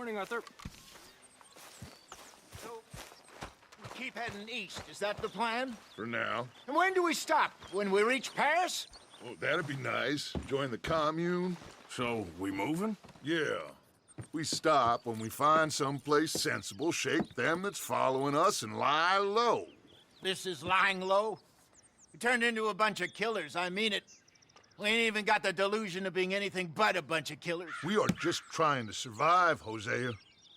Morning, Arthur. So, we keep heading east. Is that the plan? For now. And when do we stop? When we reach Paris? Oh, that'd be nice. Join the commune. So, we moving? Yeah. We stop when we find someplace sensible, shake them that's following us, and lie low. This is lying low? We turned into a bunch of killers, I mean it. We ain't even got the delusion of being anything but a bunch of killers. We are just trying to survive, Hosea.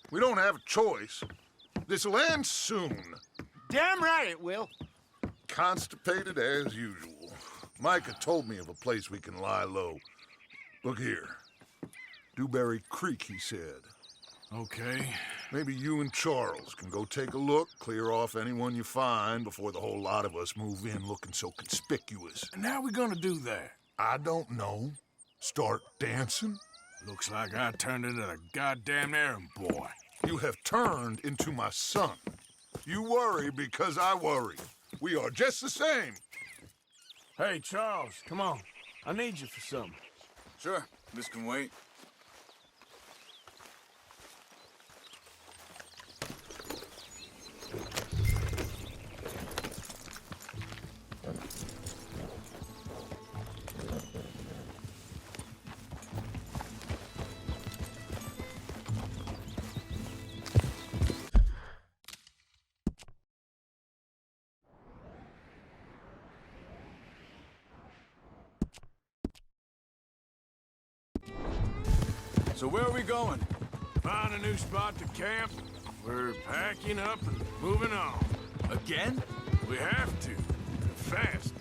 We don't have a choice. This'll end soon. Damn right it will. Constipated as usual. Micah told me of a place we can lie low. Look here. Dewberry Creek, he said. Okay. Maybe you and Charles can go take a look, clear off anyone you find before the whole lot of us move in looking so conspicuous. And how we gonna do that? I don't know. Start dancing? Looks like I turned into a goddamn errand boy. You have turned into my son. You worry because I worry. We are just the same. Hey, Charles, come on. I need you for something. Sure, this can wait. So where are we going? Find a new spot to camp. We're packing up and moving on. Again? We have to. And fast.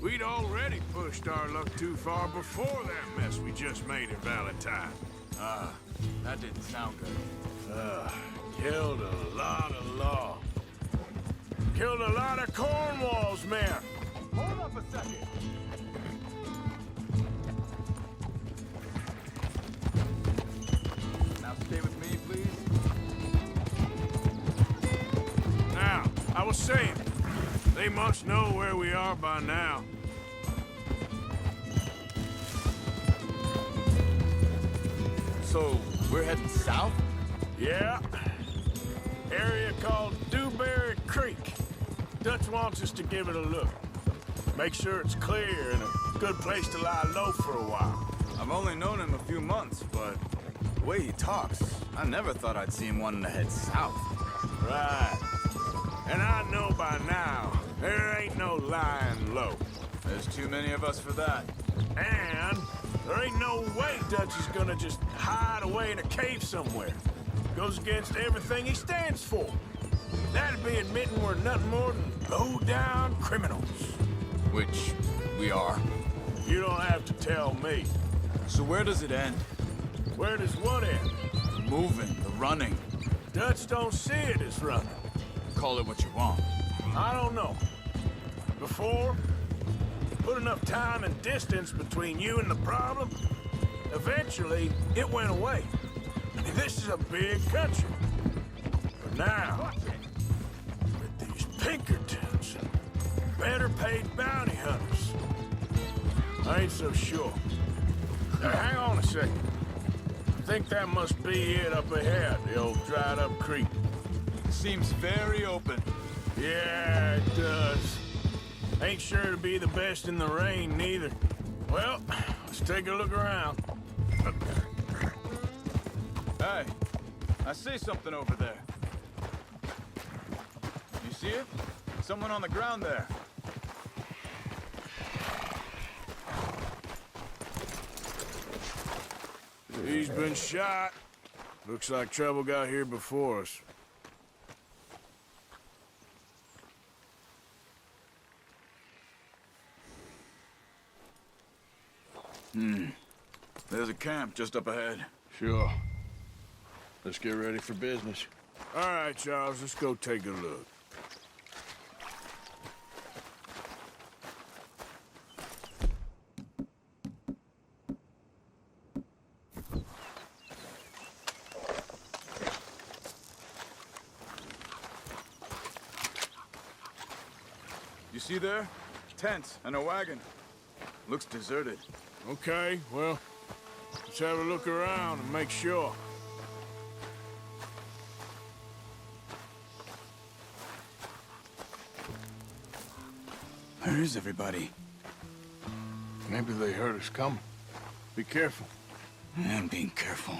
We'd already pushed our luck too far before that mess we just made in Valentine. That didn't sound good. Killed a lot of law. Killed a lot of Cornwall's men. Hold up a second. Now stay with me, please. Now, I was saying, they must know where we are by now. So, we're heading south? Yeah. Area called Dewberry Creek. Dutch wants us to give it a look. Make sure it's clear and a good place to lie low for a while. I've only known him a few months, but the way he talks, I never thought I'd see him wanting to head south. Right. And I know by now, there ain't no lying low. There's too many of us for that. And there ain't no way Dutch is gonna just hide away in a cave somewhere. Goes against everything he stands for. That'd be admitting we're nothing more than low-down criminals. Which we are. You don't have to tell me. So where does it end? Where does what end? The moving, the running. Dutch don't see it as running. Call it what you want. I don't know. Before, put enough time and distance between you and the problem, eventually it went away. I mean, this is a big country. But now, with these Pinkertons and better paid bounty hunters, I ain't so sure. Now, hang on a second. I think that must be it up ahead, the old dried up creek. Seems very open. Yeah, it does. Ain't sure to be the best in the rain, neither. Well, let's take a look around. Hey, I see something over there. You see it? Someone on the ground there. He's been shot. Looks like trouble got here before us. There's a camp just up ahead. Sure. Let's get ready for business. All right, Charles, let's go take a look. You see there? Tents and a wagon. Looks deserted. Okay, well, let's have a look around and make sure. Where is everybody? Maybe they heard us coming. Be careful. I am being careful.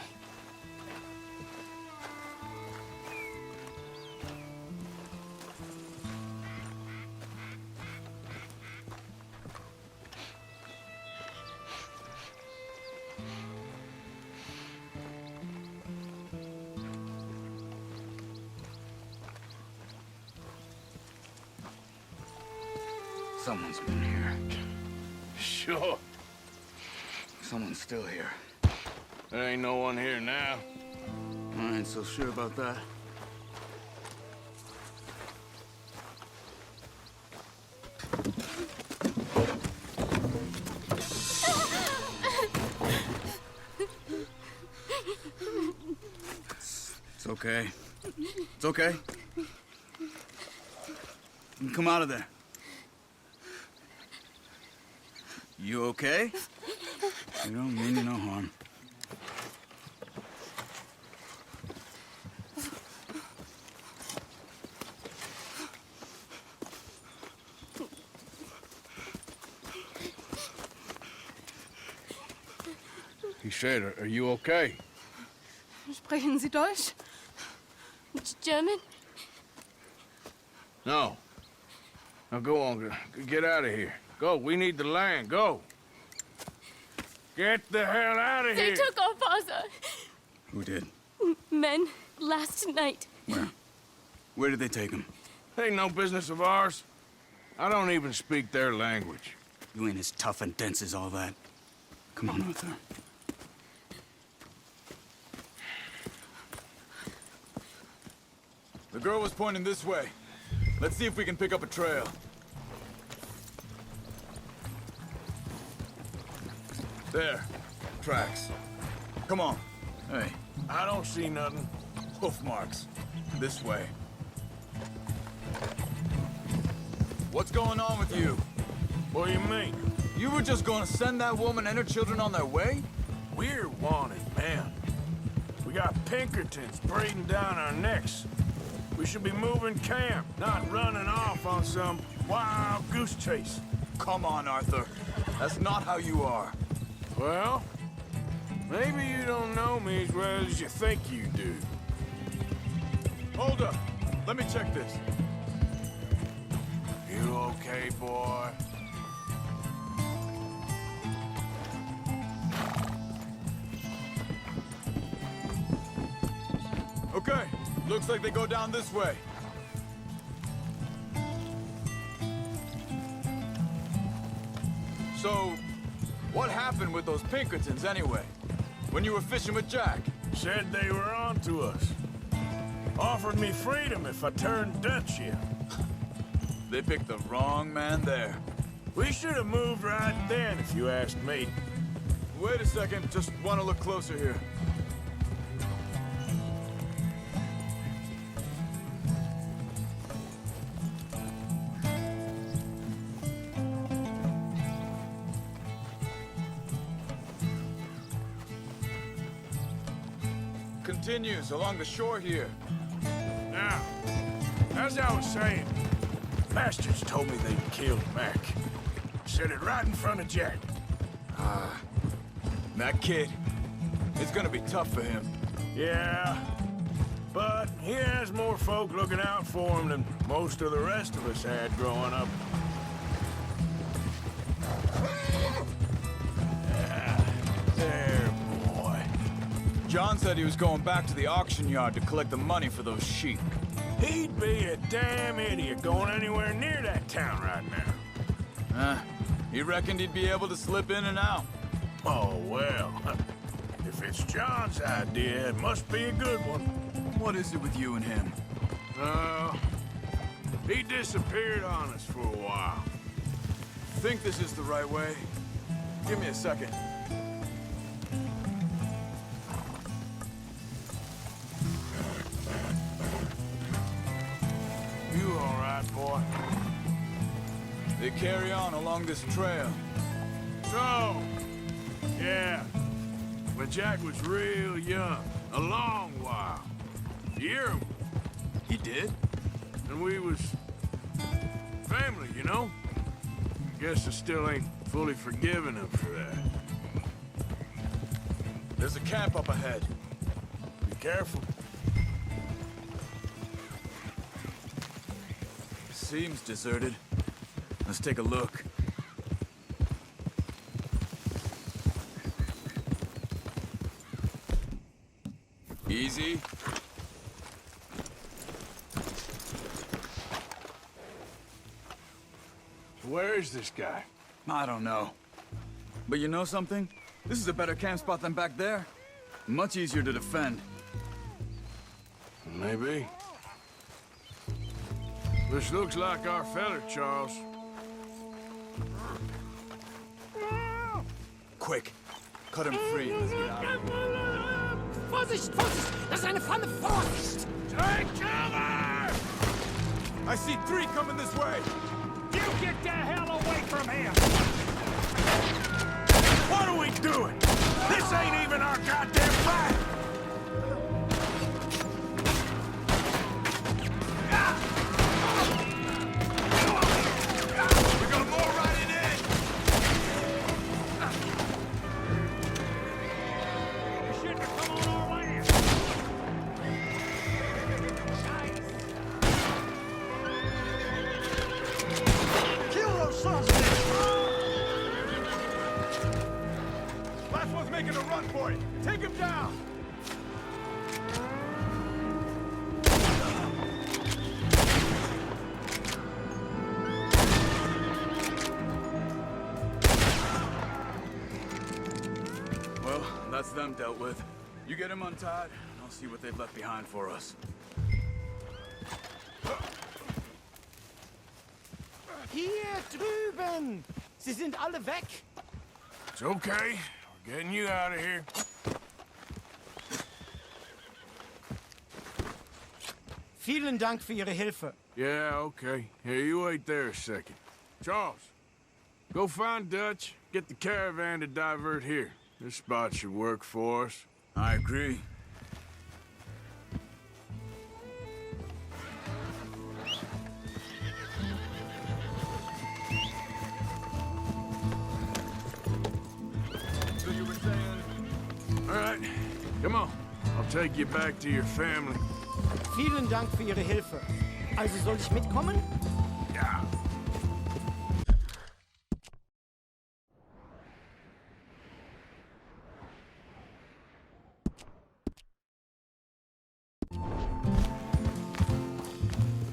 Someone's been here. Sure. Someone's still here. There ain't no one here now. I ain't so sure about that. It's okay. It's okay. You can come out of there. You okay? You don't mean you no harm. He said, are you okay? Sprechen Sie Deutsch? German? No. Now go on, get out of here. Go, we need the land, go. Get the hell out of They here. took our father. Who did? Men, last night. Where? Where did they take him? Ain't no business of ours. I don't even speak their language. You ain't as tough and dense as all that. Come on, Arthur. The girl was pointing this way. Let's see if we can pick up a trail. There. Tracks. Come on. Hey, I don't see nothing. Hoof marks. This way. What's going on with you? What do you mean? You were just going to send that woman and her children on their way? We're wanted, man. We got Pinkertons breathing down our necks. We should be moving camp, not running off on some wild goose chase. Come on, Arthur. That's not how you are. Well, maybe you don't know me as well as you think you do. Hold up. Let me check this. You okay, boy? Okay. Looks like they go down this way. So, what happened with those Pinkertons anyway? When you were fishing with Jack? Said they were on to us. Offered me freedom if I turned Dutch here. They picked the wrong man there. We should have moved right then, if you asked me. Wait a second, just want to look closer here. Continues along the shore here. Now, as I was saying, Masters told me they'd killed Mac. Said it right in front of Jack. That kid, it's gonna be tough for him. Yeah, but he has more folk looking out for him than most of the rest of us had growing up. There, boy. John said he was going back to the auction yard to collect the money for those sheep. He'd be a damn idiot going anywhere near that town right now. He reckoned he'd be able to slip in and out. Oh, well. If it's John's idea, it must be a good one. What is it with you and him? He disappeared on us for a while. Think this is the right way? Give me a second. You all right, boy? They carry on along this trail. So, yeah, when Jack was real young, a long while. Year, He did? and we was family, you know? Guess I still ain't fully forgiven him for that. There's a camp up ahead. Be careful. Seems deserted. Let's take a look. Easy. Where is this guy? I don't know. But you know something? This is a better camp spot than back there. Much easier to defend. Maybe. This looks like our feller, Charles. Quick. Cut him free. Let's get out of here. Vorsicht, Vorsicht! Das ist eine Pfanne! Vorsicht! Take cover! I see 3 coming this way. You get the hell away from here! What are we doing? This ain't even our goddamn fight! We got more riding in! You shouldn't have come on our land! Kill those sons of bitches! Last one's making a run for it. Take him down. Well, that's them dealt with. You get him untied, and I'll see what they've left behind for us. Hier drüben! Sie sind alle weg! It's okay. We're getting you out of here. Vielen Dank für Ihre Hilfe. Yeah, okay. Here, you wait there a second. Charles, go find Dutch. Get the caravan to divert here. This spot should work for us. I agree. So you were saying? All right, come on. I'll take you back to your family. Vielen Dank für Ihre Hilfe. Also soll ich mitkommen? Yeah.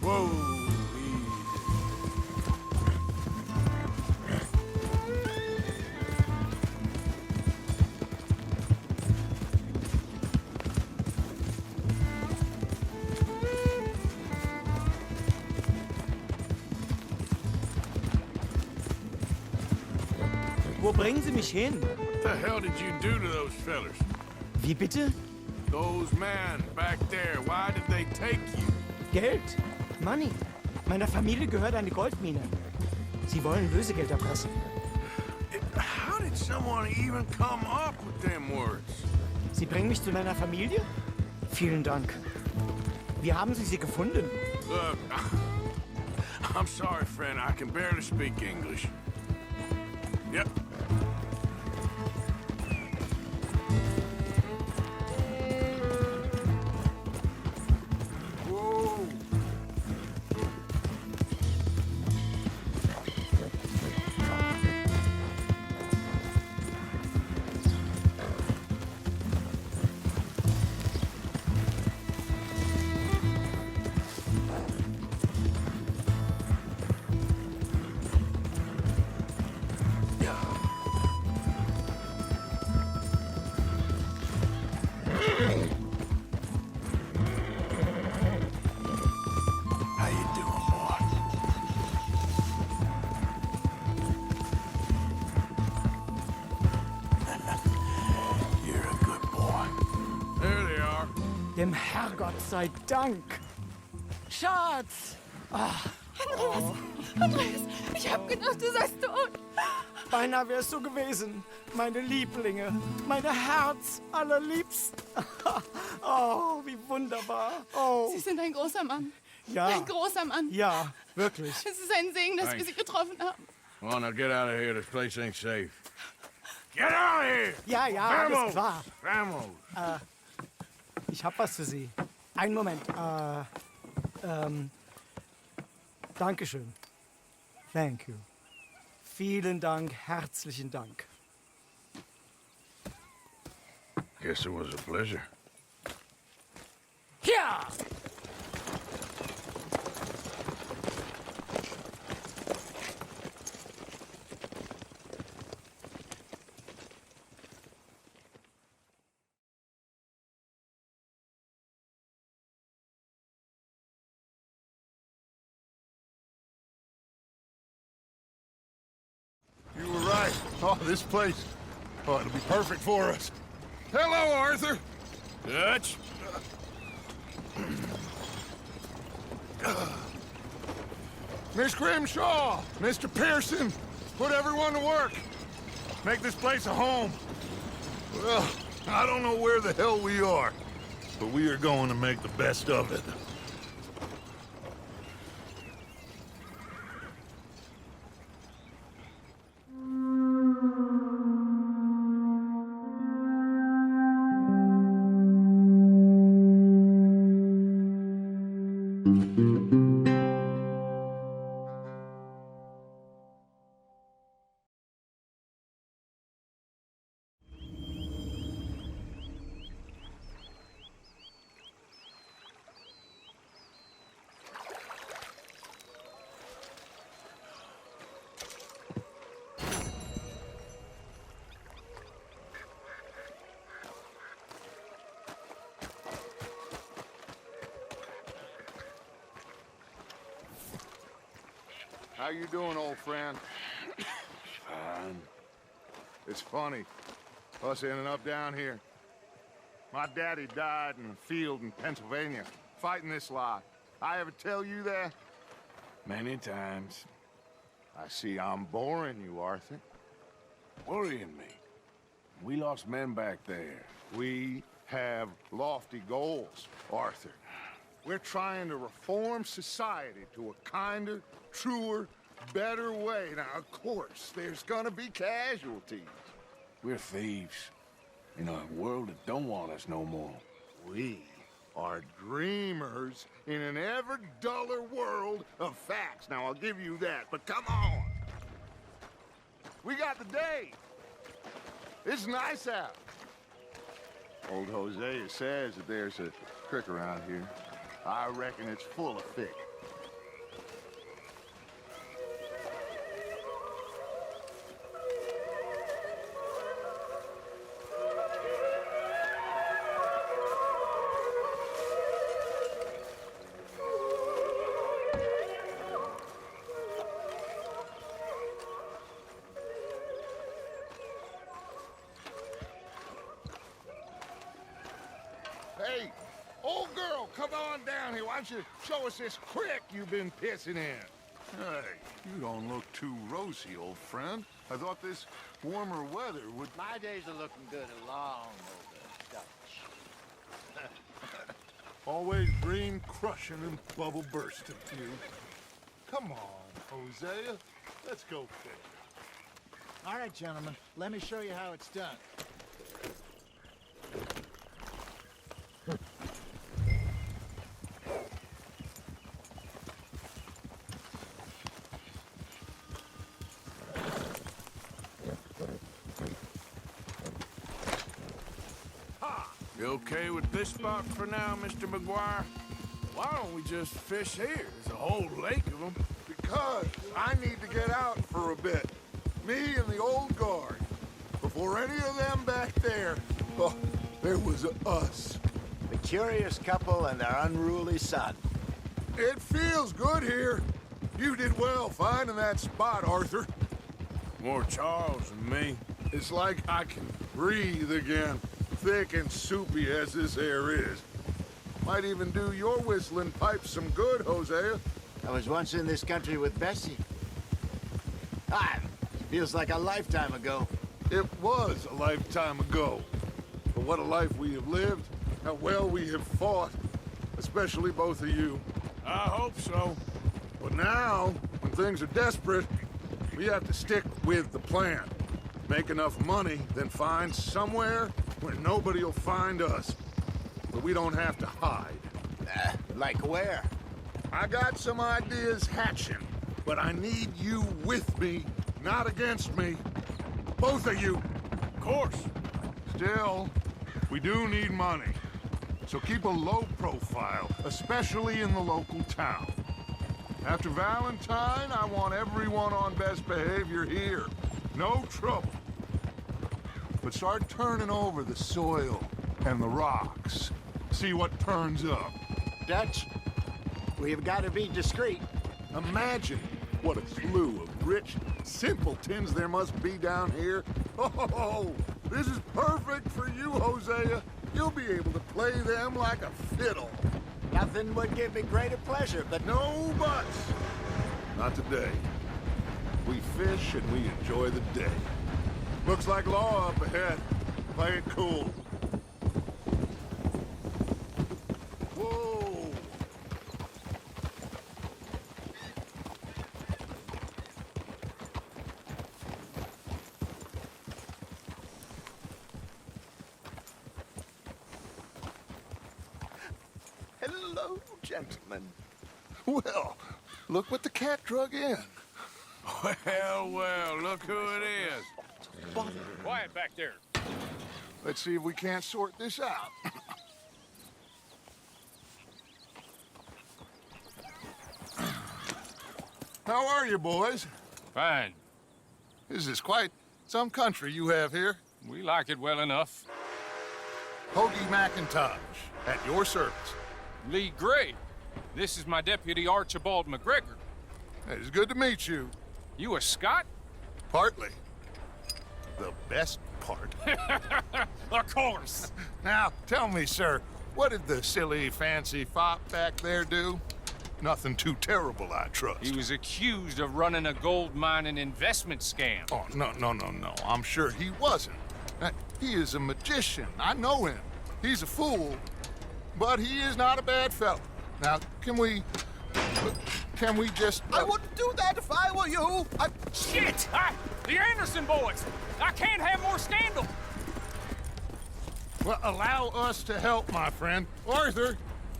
Whoa. Wo bringen Sie mich hin? What the hell did you do to those fellers? Wie bitte? Those men back there, why did they take you? Geld. Money. Meiner Familie gehört eine Goldmine. Sie wollen Lösegeld erpressen. How did someone even come up with them words? Sie bringen mich zu deiner Familie? Vielen Dank. Wie haben Sie sie gefunden? Look, I'm sorry, friend. I can barely speak English. Yep. Whoa. How you doing, boy? You're a good boy. There they are. Dem Herrgott sei Dank. Schatz! Andreas, ich hab gedacht, du seist tot. Beinahe wär's so gewesen. Meine Lieblinge. Meine Herz allerliebsten. Oh, wie wunderbar. Oh, Sie sind ein großer Mann. ja. Ein großer Mann. Ja, wirklich. Es ist ein Segen, dass wir Sie getroffen haben. Come on, now get out of here. This place ain't safe. Get out of here! Ja, ja, alles klar. Vamos! Ich hab was für Sie. Einen Moment. Dankeschön. Thank you. Vielen Dank, herzlichen Dank. Guess it was a pleasure. Ja! You were right. Oh, this place. Oh, it'll be perfect for us. Hello, Arthur. Dutch? Miss Grimshaw, Mr. Pearson, put everyone to work. Make this place a home. Well, I don't know where the hell we are, but we are going to make the best of it. How you doing, old friend? Fine. It's funny, us ending up down here. My daddy died in a field in Pennsylvania, fighting this lot. I ever tell you that? Many times. I see I'm boring you, Arthur. Worrying me. We lost men back there. We have lofty goals, Arthur. We're trying to reform society to a kinder, truer, better way. Now, of course, there's gonna be casualties. We're thieves. In a world that don't want us no more. We are dreamers in an ever duller world of facts. Now, I'll give you that, but come on. We got the day. It's nice out. Old Hosea says that there's a creek around here. I reckon it's full of fish. Hey, old girl, come on down here. Why don't you show us this creek you've been pissing in? Hey, you don't look too rosy, old friend. I thought this warmer weather would... My days are looking good along over Dutch. Always green crushing and bubble bursting, you. Come on, Hosea. Let's go fish. All right, gentlemen, let me show you how it's done. You okay with this spot for now, Mr. McGuire? Why don't we just fish here? There's a whole lake of them. Because I need to get out for a bit. Me and the old guard. Before any of them back there, oh, there was us. The curious couple and their unruly son. It feels good here. You did well finding that spot, Arthur. More Charles than me. It's like I can breathe again, thick and soupy as this air is. Might even do your whistling pipes some good, Hosea. I was once in this country with Bessie. Feels like a lifetime ago. It was a lifetime ago. But what a life we have lived, how well we have fought, especially both of you. I hope so. But now, when things are desperate, We have to stick with the plan. Make enough money, then find somewhere where nobody will find us. But we don't have to hide. Like where? I got some ideas hatching, but I need you with me, not against me. Both of you. Of course. Still, we do need money. So keep a low profile, especially in the local town. After Valentine, I want everyone on best behavior here. No trouble. But start turning over the soil and the rocks. See what turns up. Dutch, we've got to be discreet. Imagine what a slew of rich simpletons there must be down here. Oh, this is perfect for you, Hosea. You'll be able to play them like a fiddle. Nothing would give me greater pleasure, but No buts. Not today. We fish and we enjoy the day. Looks like law up ahead. Play it cool. Whoa! hello, gentlemen. Well, look what the cat drug in. Well, look who it is. Quiet back there. Let's see if we can't sort this out. How are you, boys? Fine. This is quite some country you have here. We like it well enough. Hoagie McIntosh, at your service. Lee Gray. This is my deputy Archibald McGregor. It's good to meet you. You a Scot? Partly. The best part. Of course. Now, tell me, sir, what did the silly, fancy fop back there do? Nothing too terrible, I trust. He was accused of running a gold mining investment scam. Oh, no. I'm sure he wasn't. He is a magician. I know him. He's a fool, but he is not a bad fellow. Now, can we just... I wouldn't do that if I were you. Shit! The Anderson boys! I can't have more scandal! Well, allow us to help, my friend. Arthur,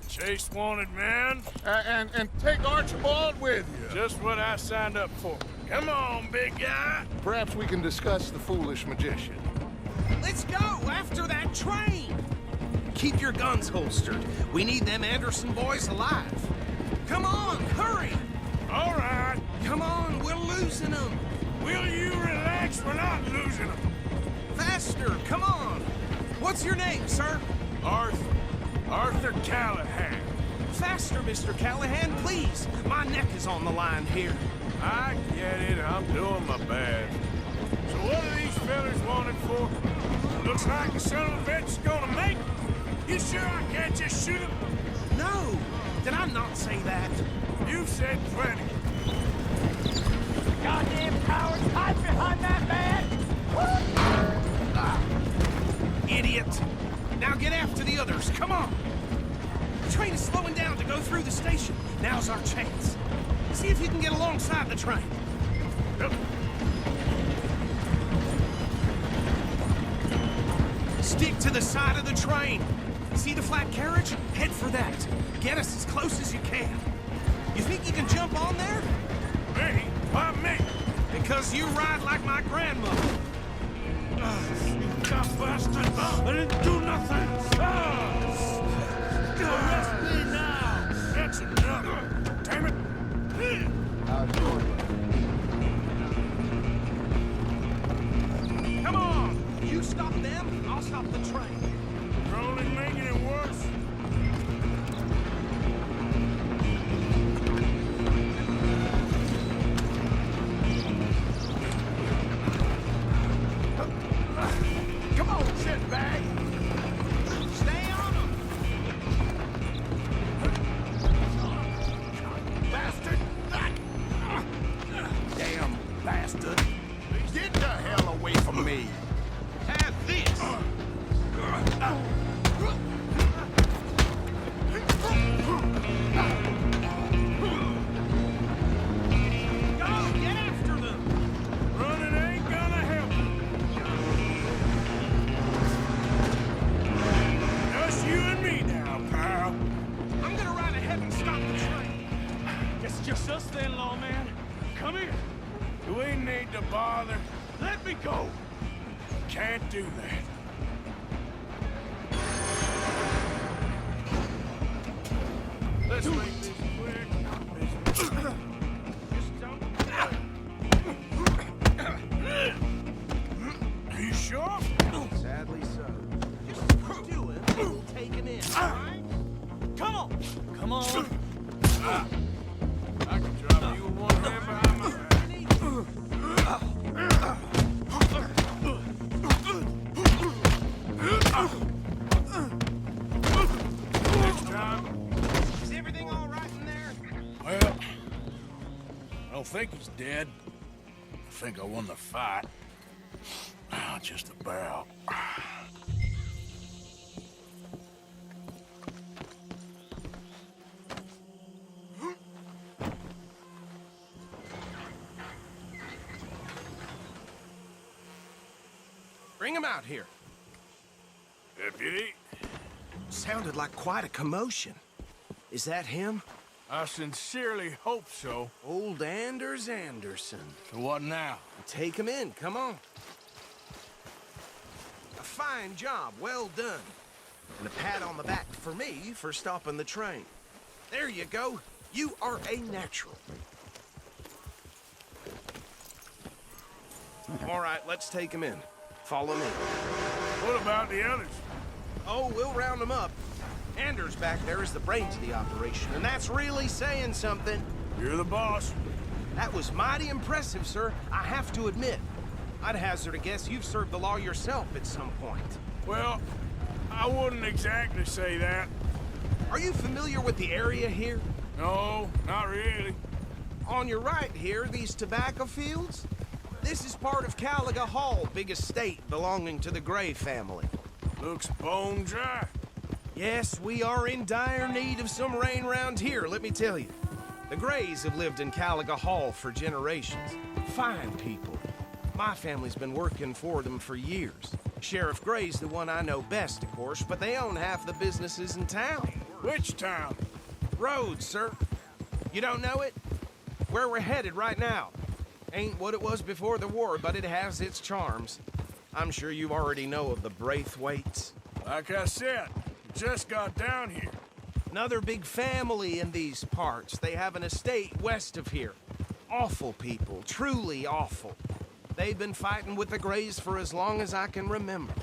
Chase wanted man. and take Archibald with you. Just what I signed up for. Come on, big guy. Perhaps we can discuss the foolish magician. Let's go after that train! Keep your guns holstered. We need them Anderson boys alive. Come on, hurry! All right. Come on, we're losing them. Will you relax? We're not losing them. Faster, come on. What's your name, sir? Arthur Callahan. Faster, Mr. Callahan, please. My neck is on the line here. I get it. I'm doing my best. So what are these fellas wanted for? Looks like the son of a bitch is gonna make it. You sure I can't just shoot him? No, did I not say that? You've said plenty. Goddamn cowards, hide behind that man! Idiot. Now get after the others, come on. The train is slowing down to go through the station. Now's our chance. See if you can get alongside the train. Stick to the side of the train. See the flat carriage? Head for that. Get us as close as you can. You think you can jump on there? Me? Why me? Because you ride like my grandmother. You bastard! I didn't do nothing! Arrest me now! That's enough! Damn it! Come on! You stop them, I'll stop the train. You're only making it worse. Come on, shitbag! Stay on them! It's us then, lawman. Come here. Do we need to bother? Let me go. Can't do that. Let's make this quick. Just don't... Are you sure? Sadly so. Just do it. We'll take him in, all right? Come on. Come on. I can drop you with one hand behind my back. Next time. Is everything all right in there? Well, I don't think he's dead. I think I won the fight. Just about. Bring him out here. Deputy, Sounded like quite a commotion. Is that him? I sincerely hope so. Old Anders Anderson. So what now? Take him in, come on. A fine job, well done. And a pat on the back for me for stopping the train. There you go. You are a natural. All right, let's take him in. Follow me. What about the others? Oh, we'll round them up. Anders back there is the brains of the operation, and that's really saying something. You're the boss. That was mighty impressive, sir. I have to admit. I'd hazard a guess you've served the law yourself at some point. Well, I wouldn't exactly say that. Are you familiar with the area here? No, not really. On your right here, these tobacco fields? This is part of Caliga Hall, big estate belonging to the Gray family. Looks bone dry. Yes, we are in dire need of some rain round here, let me tell you. The Grays have lived in Caliga Hall for generations. Fine people. My family's been working for them for years. Sheriff Gray's the one I know best, of course, but they own half the businesses in town. Which town? Rhodes, sir. You don't know it? Where we're headed right now. Ain't what it was before the war, but it has its charms. I'm sure you already know of the Braithwaites. Like I said, just got down here. Another big family in these parts. They have an estate west of here. Awful people, truly awful. They've been fighting with the Grays for as long as I can remember.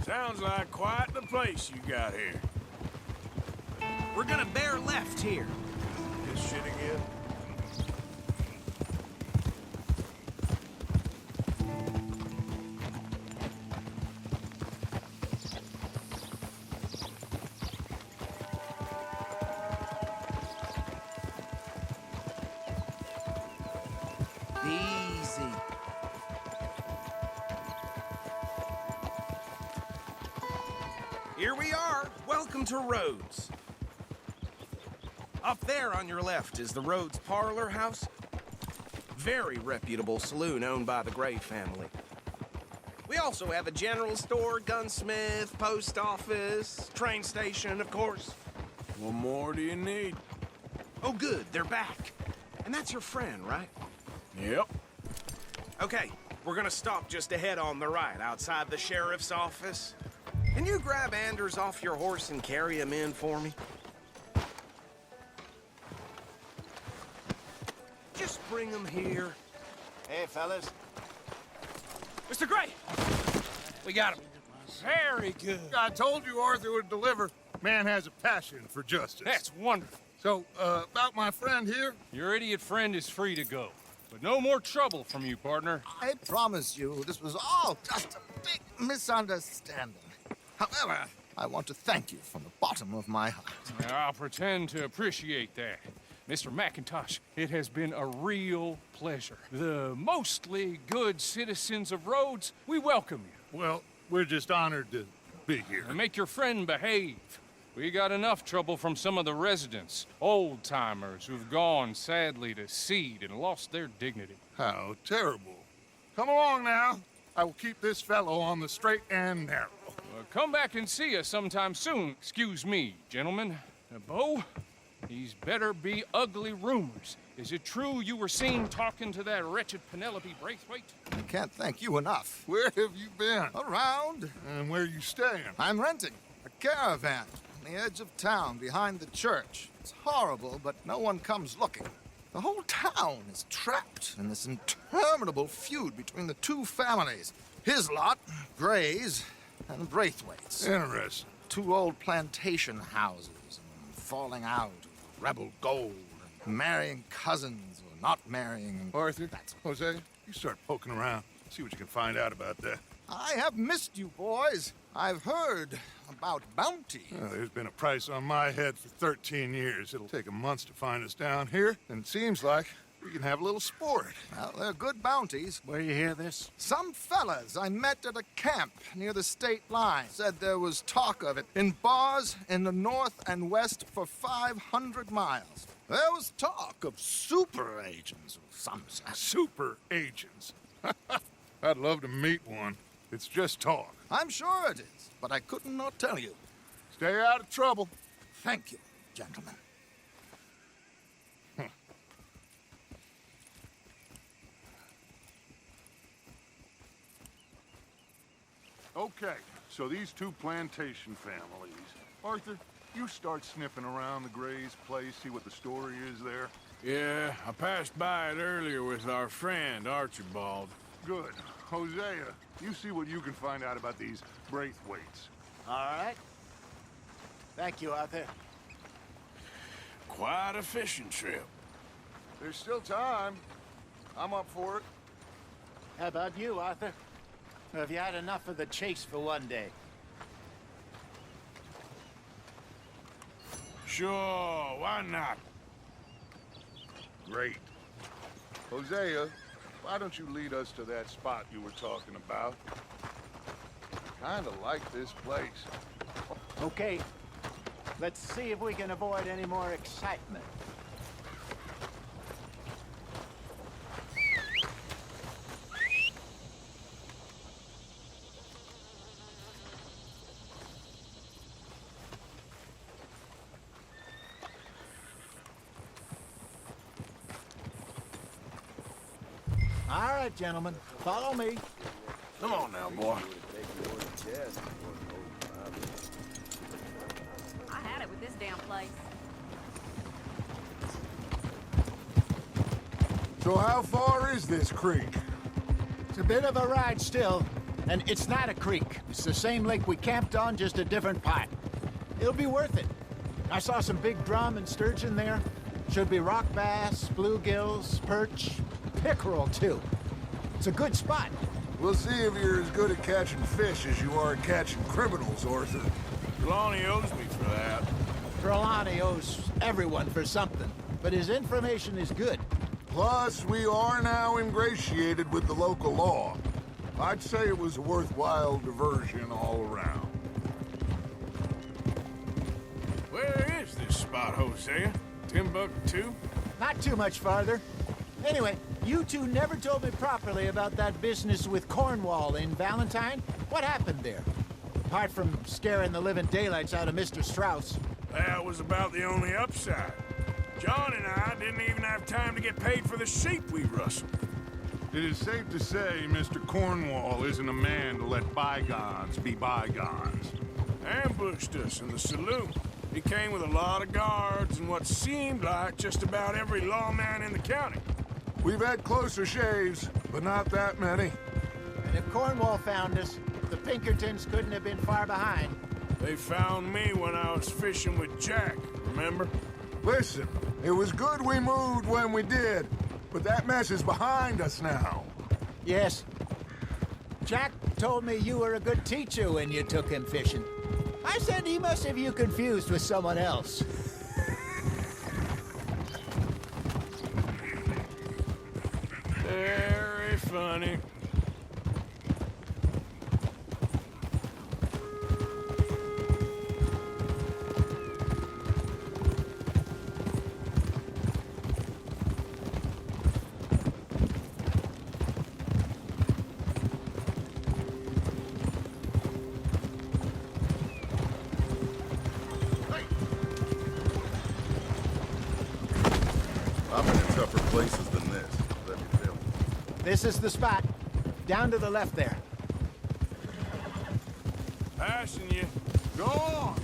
Sounds like quite the place you got here. We're gonna bear left here. This shit again? Easy. Here we are. Welcome to Rhodes. Up there on your left is the Rhodes Parlor House. Very reputable saloon owned by the Gray family. We also have a general store, gunsmith, post office, train station, of course. What more do you need? Oh, good. They're back. And that's your friend, right? Yep. Okay, we're gonna stop just ahead on the right, outside the sheriff's office. Can you grab Anders off your horse and carry him in for me? Just bring him here. Hey, fellas. Mr. Gray! We got him. Very good. I told you Arthur would deliver. Man has a passion for justice. That's wonderful. So, about my friend here? Your idiot friend is free to go. But no more trouble from you, partner. I promise you, this was all just a big misunderstanding. However, I want to thank you from the bottom of my heart. I'll pretend to appreciate that. Mr. McIntosh, it has been a real pleasure. The mostly good citizens of Rhodes, we welcome you. Well, we're just honored to be here. And make your friend behave. We got enough trouble from some of the residents, old-timers who've gone, sadly, to seed and lost their dignity. How terrible. Come along now. I will keep this fellow on the straight and narrow. Come back and see us sometime soon. Excuse me, gentlemen. Bo, These better be ugly rumors. Is it true you were seen talking to that wretched Penelope Braithwaite? I can't thank you enough. Where have you been? Around. And where you staying? I'm renting a caravan on the edge of town behind the church. It's horrible, but no one comes looking. The whole town is trapped in this interminable feud between the two families. His lot, Gray's, and Braithwaite's. Interesting. Two old plantation houses, and falling out, rebel gold, and marrying cousins or not marrying. Arthur, Jose, you start poking around. See what you can find out about that. I have missed you, boys. I've heard about bounty. There's been a price on my head for 13 years. It'll take 'em months to find us down here, and it seems like we can have a little sport. Well, they're good bounties. Where you hear this? Some fellas I met at a camp near the state line said there was talk of it in bars in the north and west for 500 miles. There was talk of super agents of some sort. Super agents. I'd love to meet one. It's just talk. I'm sure it is, but I couldn't not tell you. Stay out of trouble. Thank you, gentlemen. Okay, so these two plantation families. Arthur, you start sniffing around the Gray's place, see what the story is there. Yeah, I passed by it earlier with our friend, Archibald. Good. Hosea, you see what you can find out about these Braithwaites. All right. Thank you, Arthur. Quite a fishing trip. There's still time. I'm up for it. How about you, Arthur? Have you had enough of the chase for one day? Sure, why not? Great. Hosea, why don't you lead us to that spot you were talking about? Kinda like this place. Okay. Let's see if we can avoid any more excitement. All right, gentlemen, follow me. Come on now, boy. I had it with this damn place. So how far is this creek? It's a bit of a ride still, and it's not a creek. It's the same lake we camped on, just a different part. It'll be worth it. I saw some big drum and sturgeon there. Should be rock bass, bluegills, perch, pickerel, too. It's a good spot. We'll see if you're as good at catching fish as you are at catching criminals, Arthur. Trelawney owes me for that. Trelawney owes everyone for something, but his information is good. Plus, we are now ingratiated with the local law. I'd say it was a worthwhile diversion all around. Where is this spot, Hosea? Timbuktu? Not too much farther. Anyway, you two never told me properly about that business with Cornwall in Valentine. What happened there? Apart from scaring the living daylights out of Mr. Strauss. That was about the only upside. John and I didn't even have time to get paid for the sheep we rustled. It is safe to say Mr. Cornwall isn't a man to let bygones be bygones. Ambushed us in the saloon. He came with a lot of guards and what seemed like just about every lawman in the county. We've had closer shaves, but not that many. And if Cornwall found us, the Pinkertons couldn't have been far behind. They found me when I was fishing with Jack, remember? Listen, it was good we moved when we did, but that mess is behind us now. Yes. Jack told me you were a good teacher when you took him fishing. I said he must have you confused with someone else. Very funny. I've been in tougher places than this. Let me tell you. This is the spot. Down to the left there. Passing you. Go on!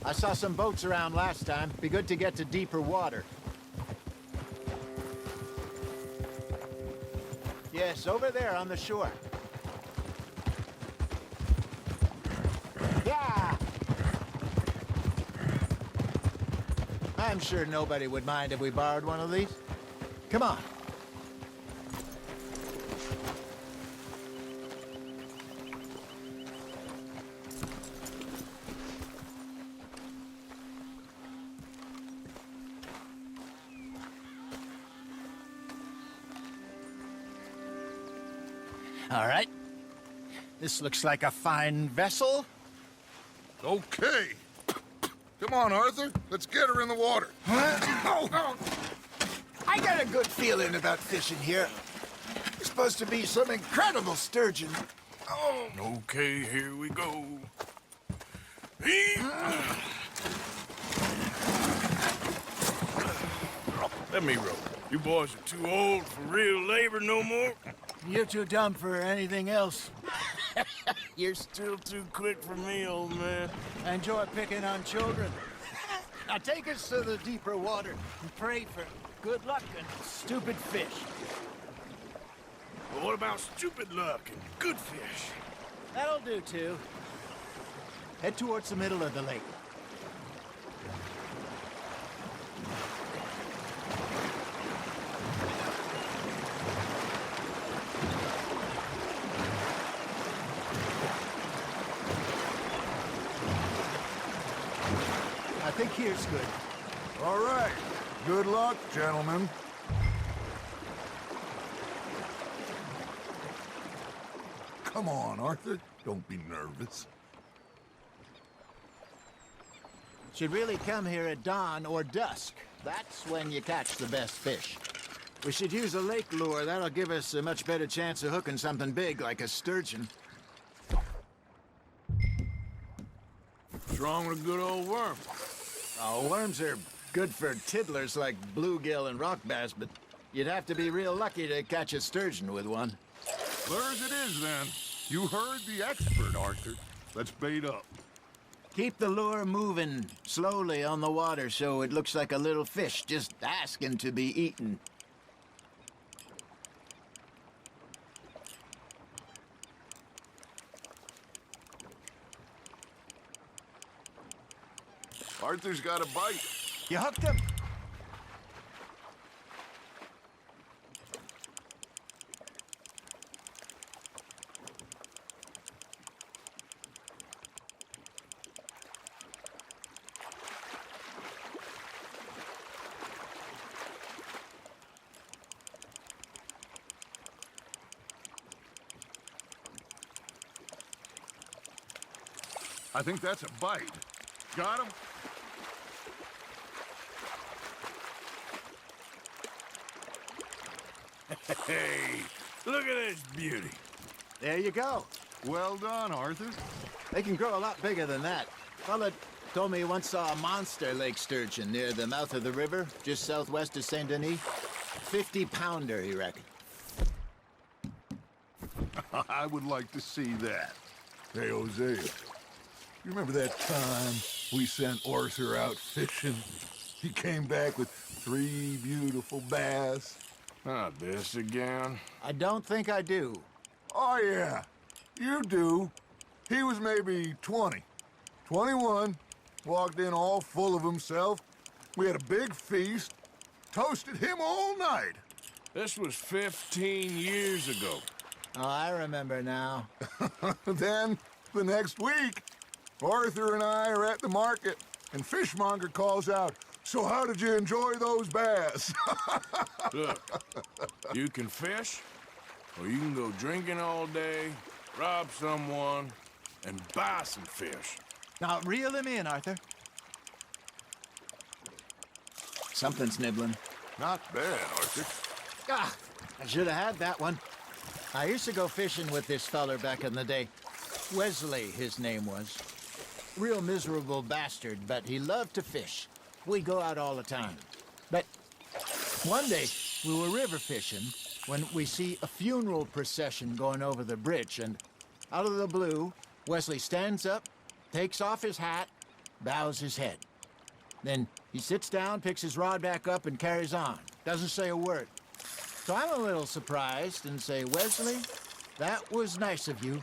I saw some boats around last time. Be good to get to deeper water. Yes, over there on the shore. Yeah! I'm sure nobody would mind if we borrowed one of these. Come on. All right. This looks like a fine vessel. Okay. Come on, Arthur. Let's get her in the water. I got a good feeling about fishing here. There's supposed to be some incredible sturgeon. Oh. Okay, here we go. Let me row. You boys are too old for real labor no more. You're too dumb for anything else. You're still too quick for me, old man. I enjoy picking on children. Now take us to the deeper water and pray for good luck and stupid fish. But what about stupid luck and good fish? That'll do, too. Head towards the middle of the lake. I think here's good. All right. Good luck, gentlemen. Come on, Arthur. Don't be nervous. Should really come here at dawn or dusk. That's when you catch the best fish. We should use a lake lure. That'll give us a much better chance of hooking something big like a sturgeon. What's wrong with a good old worm? Oh, worms are good for tiddlers like bluegill and rock bass, but you'd have to be real lucky to catch a sturgeon with one. Lures it is, then. You heard the expert, Arthur. Let's bait up. Keep the lure moving slowly on the water so it looks like a little fish just asking to be eaten. Arthur's got a bite. You hooked him? I think that's a bite. Got him? Hey, look at this beauty. There you go. Well done, Arthur. They can grow a lot bigger than that. Fella told me he once saw a monster lake sturgeon near the mouth of the river, just southwest of Saint Denis. 50-pounder, he reckoned. I would like to see that. Hey, Hosea, you remember that time we sent Arthur out fishing? He came back with 3 beautiful bass. Not this again. I don't think I do. Oh, yeah. You do. He was maybe 20. 21. Walked in all full of himself. We had a big feast. Toasted him all night. This was 15 years ago. Oh, I remember now. Then, the next week, Arthur and I are at the market, and Fishmonger calls out, "So how did you enjoy those bass?" Look, you can fish, or you can go drinking all day, rob someone, and buy some fish. Now, reel him in, Arthur. Something's nibbling. Not bad, Arthur. Ah, I should have had that one. I used to go fishing with this feller back in the day. Wesley, his name was. Real miserable bastard, but he loved to fish. We go out all the time. But one day, we were river fishing when we see a funeral procession going over the bridge, and out of the blue, Wesley stands up, takes off his hat, bows his head. Then he sits down, picks his rod back up, and carries on. Doesn't say a word. So I'm a little surprised and say, Wesley, that was nice of you.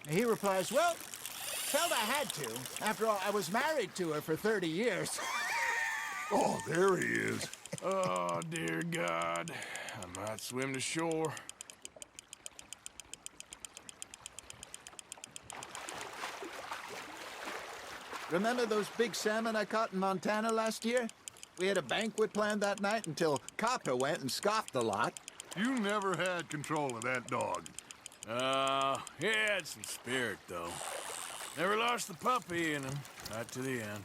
And he replies, well, felt I had to. After all, I was married to her for 30 years. Oh, there he is. Oh, dear God. I might swim to shore. Remember those big salmon I caught in Montana last year? We had a banquet planned that night until Copper went and scoffed the lot. You never had control of that dog. He had some spirit, though. Never lost the puppy in him. Not to the end.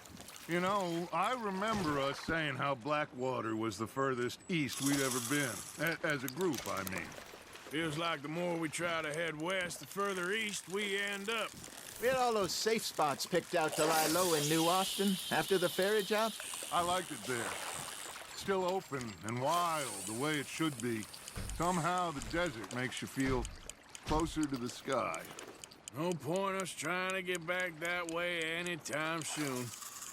You know, I remember us saying how Blackwater was the furthest east we'd ever been. As a group, I mean. Feels like the more we try to head west, the further east we end up. We had all those safe spots picked out to lie low in New Austin after the ferry job. I liked it there. Still open and wild, the way it should be. Somehow the desert makes you feel closer to the sky. No point us trying to get back that way anytime soon.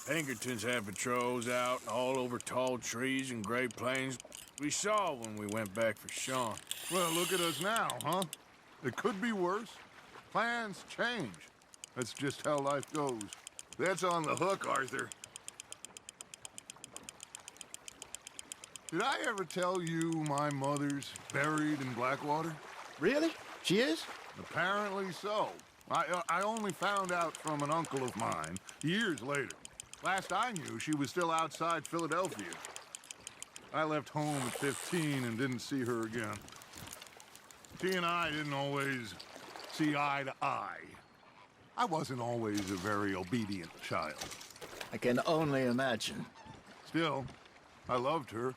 Pinkertons have patrols out all over tall trees and Great Plains. We saw when we went back for Sean. Well, look at us now, huh? It could be worse. Plans change. That's just how life goes. That's on the hook, Arthur. Did I ever tell you my mother's buried in Blackwater? Really? She is? Apparently so. I only found out from an uncle of mine years later. Last I knew, she was still outside Philadelphia. I left home at 15 and didn't see her again. She and I didn't always see eye to eye. I wasn't always a very obedient child. I can only imagine. Still, I loved her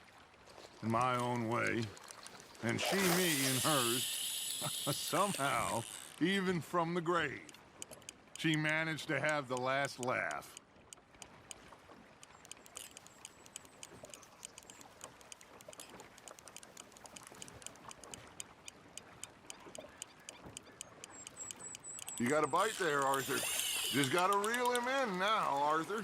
in my own way, and she me in hers. Somehow, even from the grave, she managed to have the last laugh. You got a bite there, Arthur. Just gotta reel him in now, Arthur.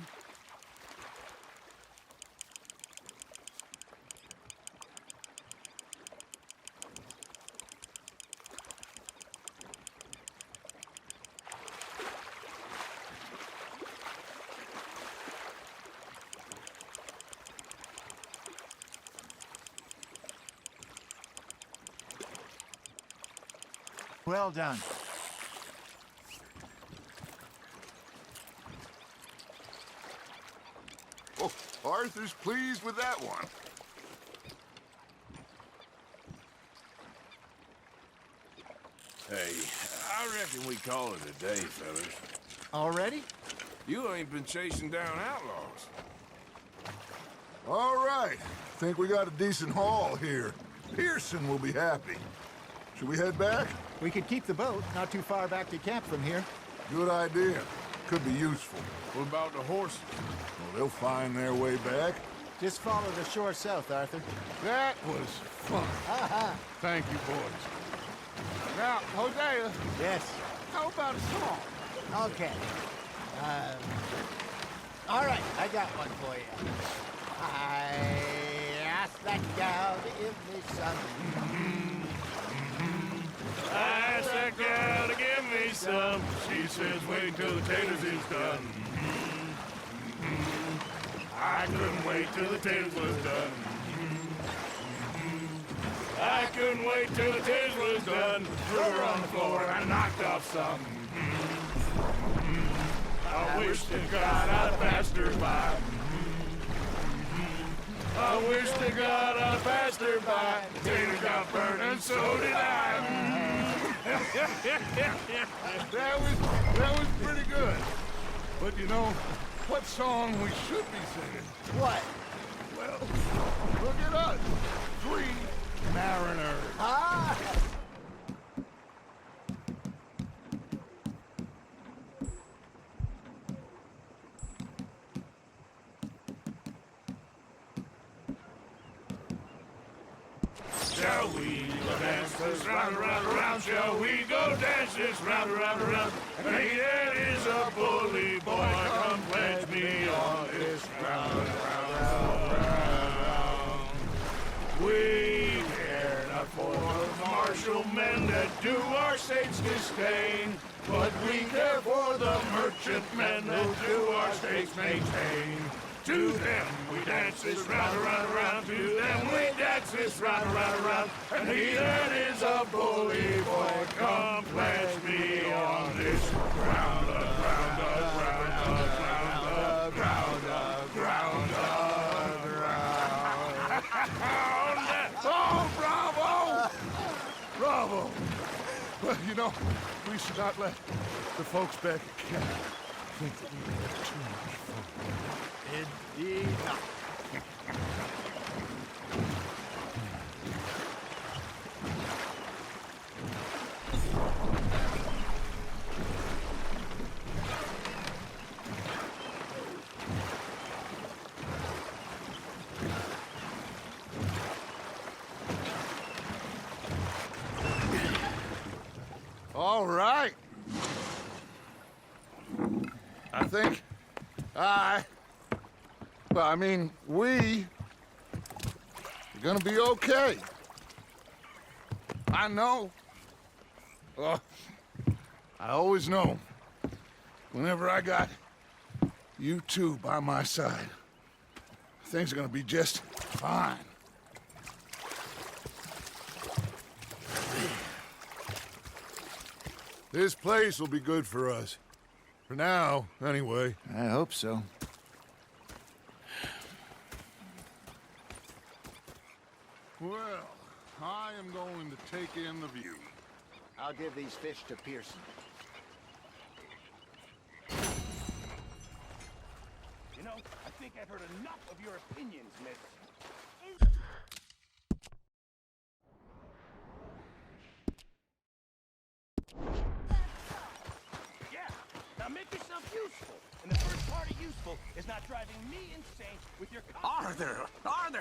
Well done. Oh, Arthur's pleased with that one. Hey, I reckon we call it a day, fellas. Already? You ain't been chasing down outlaws. All right. Think we got a decent haul here. Pearson will be happy. Should we head back? We could keep the boat not too far back to camp from here. Good idea. Could be useful. What about the horses? Well, they'll find their way back. Just follow the shore south, Arthur. That was fun. Thank you, boys. Now, Hosea, Yes. how about a song? Okay. All right, I got one for you. I asked that gal to give me some. I asked that gal to give me some. She says, wait till the taters is done. I couldn't wait till the taters was done. I couldn't wait till the taters was done. Threw her on the floor and I knocked off some. I wish to God I'd passed her by. I wish to God I passed her by. The tater got burned and so did I. That was pretty good. But you know, what song we should be singing? What? Well, look at us. 3 mariners. Ah! Shall we go dance this round, around, around? Shall we go dance this round, around, around? And he that is a bully boy, come pledge me on this round, round, round, round. We care not for the martial men that do our state's disdain, but we care for the merchantmen that do our state's maintain. To them we dance this round, around, around. To them we dance this round, around, around. And he that is a bully boy, come pledge me on this ground, ground, ground, ground, ground, ground, ground. Oh, bravo! Bravo! Well, you know, we should not let the folks back at camp think that we had too much fun. Indeed not. All right. I think we are gonna be okay. I know. I always know. Whenever I got you two by my side, things are gonna be just fine. This place will be good for us. For now, anyway. I hope so. Well, I am going to take in the view. I'll give these fish to Pearson. You know, I think I've heard enough of your opinions, miss. Yeah, now make yourself useful. And the first part of useful is not driving me insane with your... Arthur,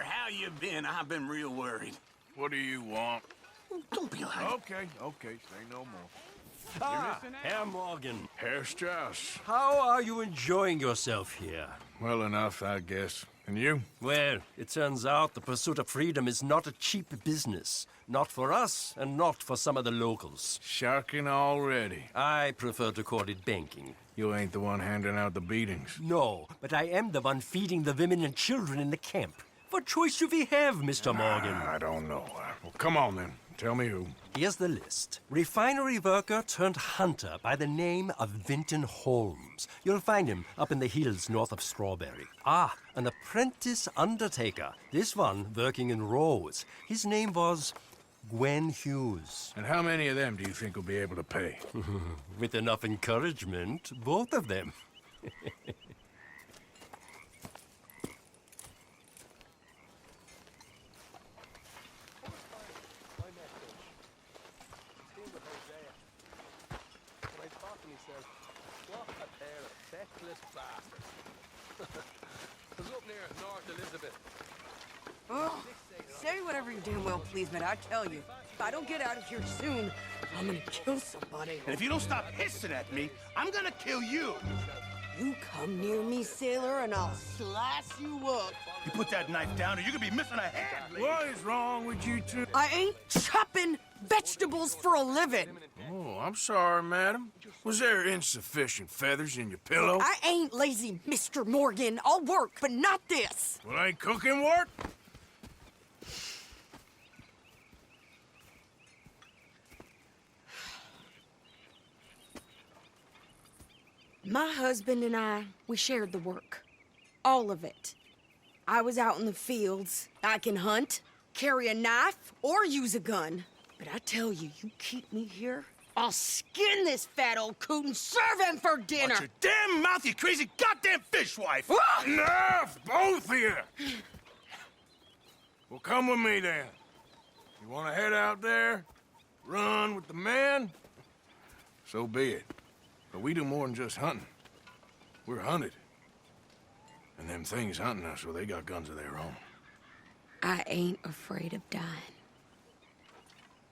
how you been? I've been real worried. What do you want? Don't be like... Okay, say no more. Herr Morgan. Herr Strauss. How are you enjoying yourself here? Well enough, I guess. And you? Well, it turns out the pursuit of freedom is not a cheap business. Not for us, and not for some of the locals. Sharking already. I prefer to call it banking. You ain't the one handing out the beatings. No, but I am the one feeding the women and children in the camp. What choice do we have, Mr. Morgan? I don't know. Well, come on then. Tell me who. Here's the list. Refinery worker turned hunter by the name of Vinton Holmes. You'll find him up in the hills north of Strawberry. Ah, an apprentice undertaker. This one working in Rose. His name was Gwen Hughes. And how many of them do you think will be able to pay? With enough encouragement, both of them. Oh, say whatever you damn well please, but I tell you, if I don't get out of here soon, I'm gonna kill somebody. And if you don't stop hissing at me, I'm gonna kill you. You come near me, sailor, and I'll slice you up. You put that knife down or you're gonna be missing a hand, lady. What is wrong with you two? I ain't chopping vegetables for a living. Oh, I'm sorry, madam. Was there insufficient feathers in your pillow? I ain't lazy, Mr. Morgan. I'll work, but not this. Well, ain't cooking work? My husband and I, we shared the work. All of it. I was out in the fields. I can hunt, carry a knife, or use a gun. But I tell you, you keep me here, I'll skin this fat old coot and serve him for dinner. Watch your damn mouth, you crazy goddamn fishwife! Enough, both of you! Well, come with me then. You want to head out there, run with the men? So be it. But we do more than just hunting. We're hunted. And them things hunting us, well, they got guns of their own. I ain't afraid of dying.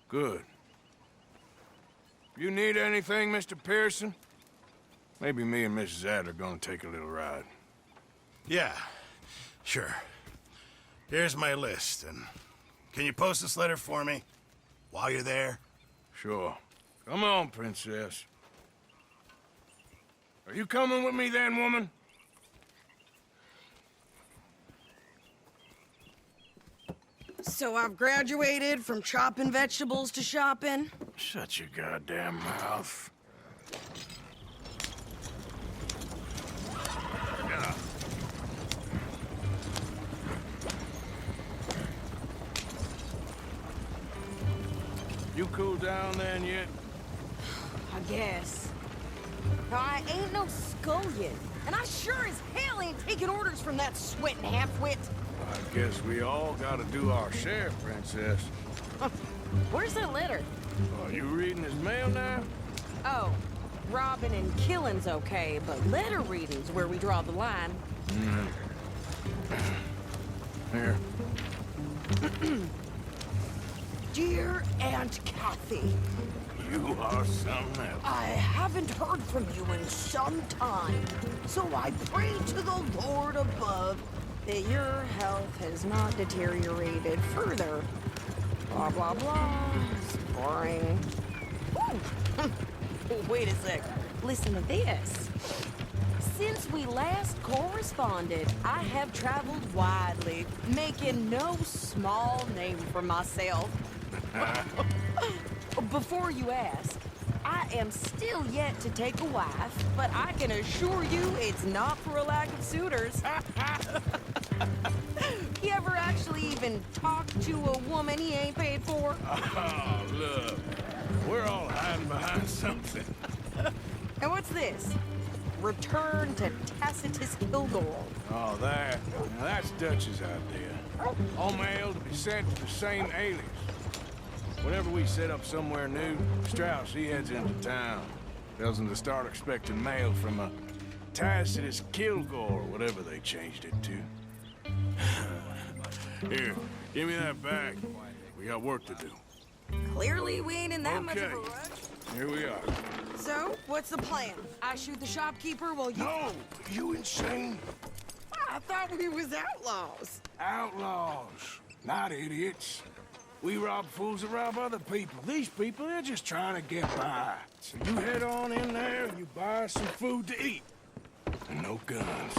Good. You need anything, Mr. Pearson? Maybe me and Mrs. Adler are gonna take a little ride. Yeah, sure. Here's my list, and can you post this letter for me while you're there? Sure. Come on, Princess. Are you coming with me then, woman? So I've graduated from chopping vegetables to shopping? Shut your goddamn mouth. Yeah. You cooled down then yet? I guess. I ain't no scullion, and I sure as hell ain't taking orders from that sweating half-wit. I guess we all gotta do our share, Princess. Where's that letter? Are you reading his mail now? Oh, robbing and killing's okay, but letter reading's where we draw the line. Here. Dear Aunt Kathy, You are something else. I haven't heard from you in some time, so I pray to the Lord above that your health has not deteriorated further. Blah, blah, blah. It's boring. Ooh. Wait a sec. Listen to this. Since we last corresponded, I have traveled widely, making no small name for myself. Before you ask, I am still yet to take a wife, but I can assure you it's not for a lack of suitors. You ever actually even talk to a woman he ain't paid for? Oh, look. We're all hiding behind something. And what's this? Return to Tacitus Kilgore. Oh, that. Now, that's Dutch's idea. All mail to be sent to the same alias. Whenever we set up somewhere new, Strauss, he heads into town. Tells them to start expecting mail from a Tacitus Kilgore, or whatever they changed it to. Here, give me that bag. We got work to do. Clearly, we ain't in that much of a Okay. rush. Here we are. So, what's the plan? I shoot the shopkeeper while you... No! You insane? I thought we was outlaws. Outlaws, not idiots. We rob fools that rob other people. These people, they're just trying to get by. So you head on in there and you buy some food to eat. And no guns.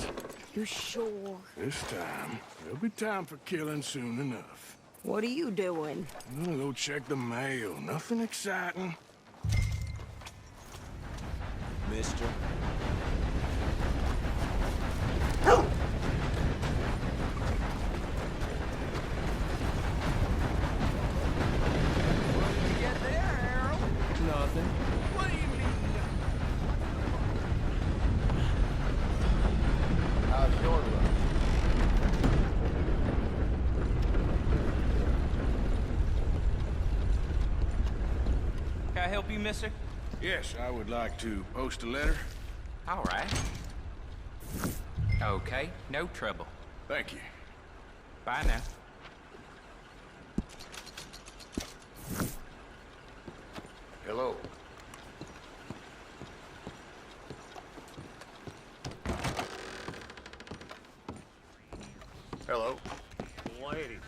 You're sure? This time, there'll be time for killing soon enough. What are you doing? I'm gonna go check the mail. Nothing exciting. Mister? Nothing. What do you mean? How's your luck? Can I help you, mister? Yes, I would like to post a letter. All right. Okay, no trouble. Thank you. Bye now. Hello. Hello. Ladies,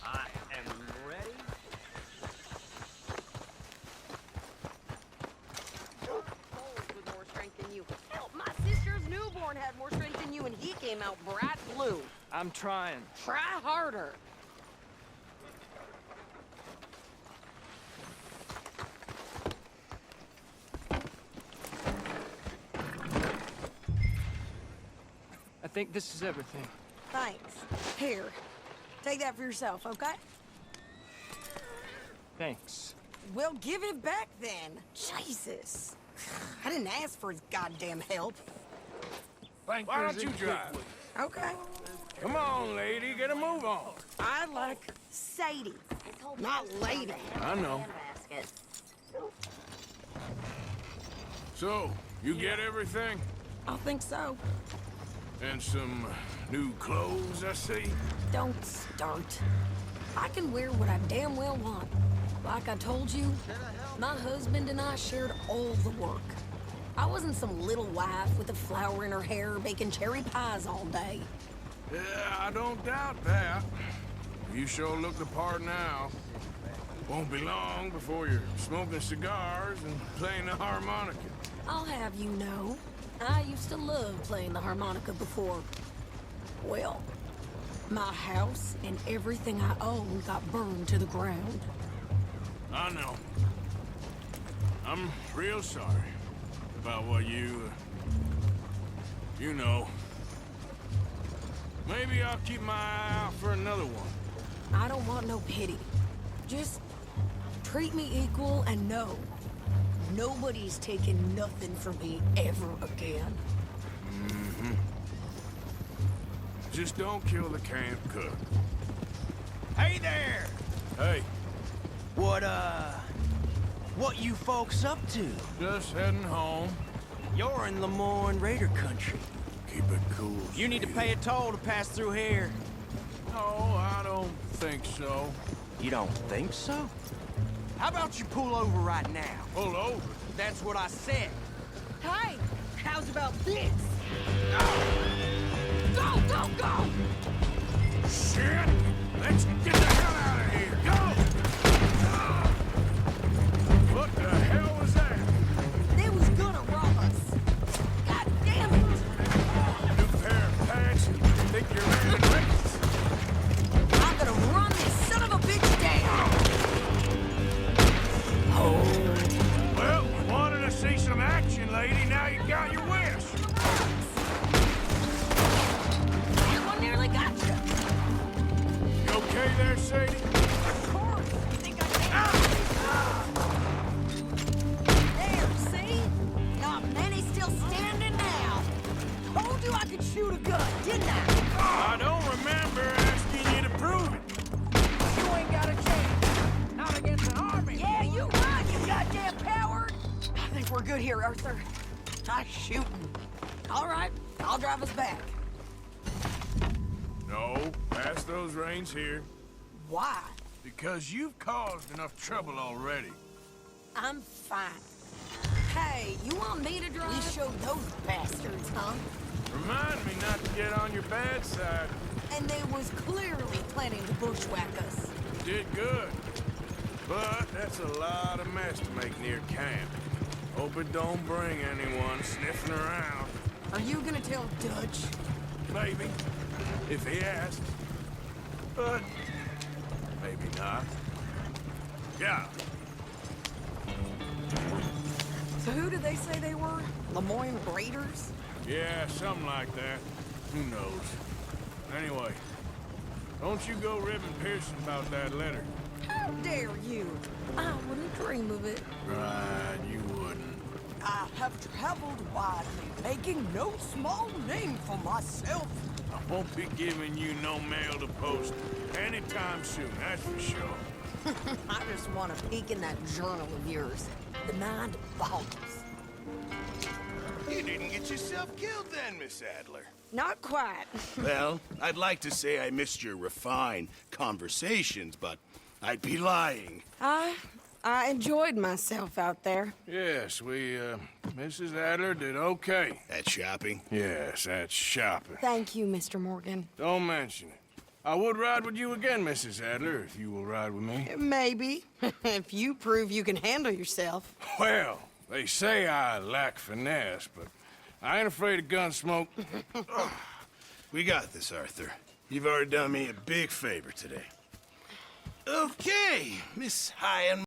I am ready. With more strength than you. Hell, my sister's newborn had more strength than you, and he came out bright blue. I'm trying. Try harder. I think this is everything. Thanks. Here, take that for yourself, okay? Thanks. Well, give it back then. Jesus. I didn't ask for his goddamn help. Why don't you drive? Okay. Come on, lady, get a move on. I like Sadie, not lady. I know. So, you get everything? I think so. And some new clothes, I see. Don't start. I can wear what I damn well want. Like I told you, my husband and I shared all the work. I wasn't some little wife with a flower in her hair baking cherry pies all day. Yeah, I don't doubt that. You sure look the part now. Won't be long before you're smoking cigars and playing the harmonica. I'll have you know, I used to love playing the harmonica before. Well, my house and everything I owned got burned to the ground. I know. I'm real sorry about what you know. Maybe I'll keep my eye out for another one. I don't want no pity. Just treat me equal and know nobody's taking nothing from me ever again. Mm-hmm. Just don't kill the camp cook. Hey there! Hey. What you folks up to? Just heading home. You're in Lemoyne Raider country. Keep it cool. You need to pay a toll to pass through here. No, I don't think so. You don't think so? How about you pull over right now? Pull over? That's what I said. Hey, how's about this? Go, go, go! Shit! Let's get the hell out of here! Go! What the hell was that? They was gonna rob us. God damn it! New pair of pants? Think you're in the race? I'm gonna run this son of a bitch down! Oh. Well, wanted to see some action, lady. Now you got your wish. That one nearly got you. You okay there, Sadie? Of course. You think I can't? There, see? Not many still standing now. Told you I could shoot a gun, didn't I? I don't remember asking you to prove it. You ain't got a chance. Not against an army. Yeah, you run, you goddamn coward! I think we're good here, Arthur. Nice shooting. All right, I'll drive us back. No, pass those reins here. Why? Because you've caused enough trouble already. I'm fine. Hey, you want me to drive? We showed those bastards, huh? Remind me not to get on your bad side. And they was clearly planning to bushwhack us. You did good. But that's a lot of mess to make near camp. Hope it don't bring anyone sniffing around. Are you gonna tell Dutch? Maybe, if he asks. But maybe not. Yeah. So who did they say they were? Lemoyne Raiders? Yeah, something like that. Who knows? Anyway, don't you go ribbing Pearson about that letter. How dare you? I wouldn't dream of it. Right, you wouldn't. I have traveled widely, making no small name for myself. I won't be giving you no mail to post anytime soon, that's for sure. I just want to peek in that journal of yours. The mind boggles. You didn't get yourself killed then, Miss Adler. Not quite. Well, I'd like to say I missed your refined conversations, but I'd be lying. I enjoyed myself out there. Yes, Mrs. Adler did okay. That shopping? Yes, that's shopping. Thank you, Mr. Morgan. Don't mention it. I would ride with you again, Mrs. Adler, if you will ride with me. Maybe. If you prove you can handle yourself. Well, they say I lack finesse, but I ain't afraid of gun smoke. We got this, Arthur. You've already done me a big favor today. Okay, Miss High and